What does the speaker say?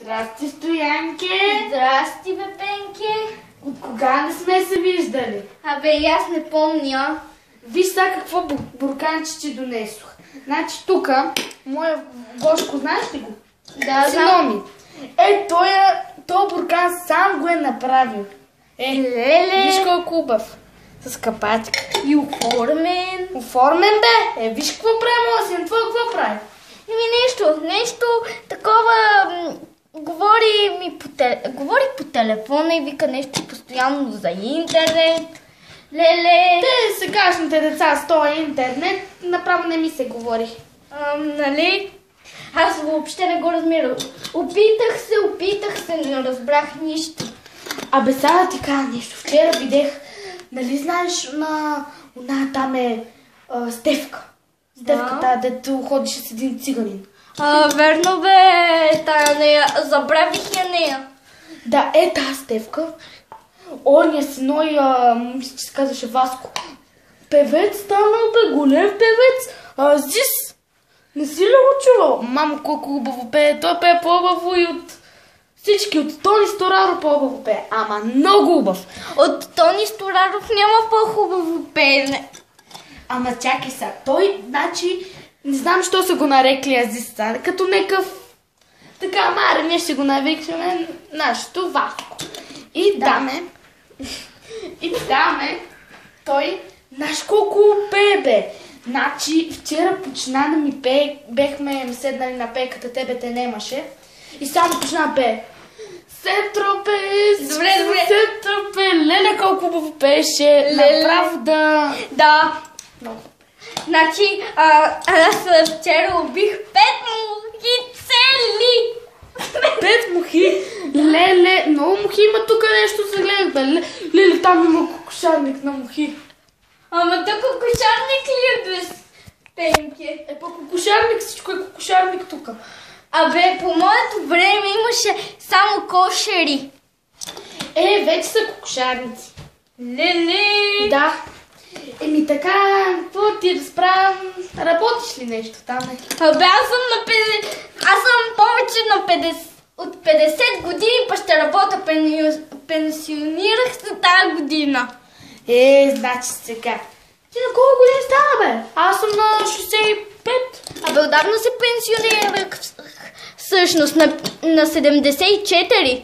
Здрасти, Стоянке! Здрасти, бе, Пенке! От кога не сме се виждали? Абе, и аз не помня. Виж сега какво бурканче ти донесох. Значи тука, моя Гошко, знаеш ли го? Да, знам. Той буркан сам го е направил. Леле! Виж колко хубав. С капачка. И оформен. Оформен бе! Виж какво прави моя син, твой какво прави? Нещо такова, говори по телефона и вика нещо постоянно за интернет. Леле! Те сегашните деца с този интернет направо не ми се говори. Нали? Аз въобще не го разбирам. Опитах се, не разбрах нищо. Абе, сега ти кажа нещо. Вчера видях, нали знаеш, она там е Стефка. Стефката, дето ходише с един циганин. Верно бе, тая нея, забравих я нея. Да, тази Стефка. Оня синой, мисля, че се казваше Васко. Певец станал бе, голем певец. Зис. Не си ли го чувал? Мамо, колко хубаво пее. Той пее по-хубаво и от всички. От Тони Стораро по-хубаво пее. Ама много хубав. От Тони Стораров няма по-хубаво пеене. Ама чакай сега. Той, значи, не знам, що са го нарекли Азис. Като некъв... Така, маре, ние ще го навикваме нашето Васко. И даме... Той, знаеш колко пее бе. Значи, вчера почина да ми пее, бехме седнали на пейката, тебе те немаше. И само почина да пее. Добре. Сетропе, леле колко хубаво пееше. Направо да... Да. Много. Значи, аз вчера убих 5 мухи цели. 5 мухи? Леле, много мухи има тук нещо, се гледах бе. Леле, там има кокошарник на мухи. Ама тук кокошарник ли е без Пенке? Кокошарник, всичко е кокошарник тук. Абе, по моето време имаше само кошери. Вече са кокошарници. Леле! Да. Така, какво ти разправям? Работиш ли нещо там? Абе, аз съм повече на 50... От 50 години, па ще работя, пенсионирах се тази година. Значи сега. Ти на колко години стана, бе? Аз съм на 65. Абе, отдавна се пенсионирах всъщност на 74.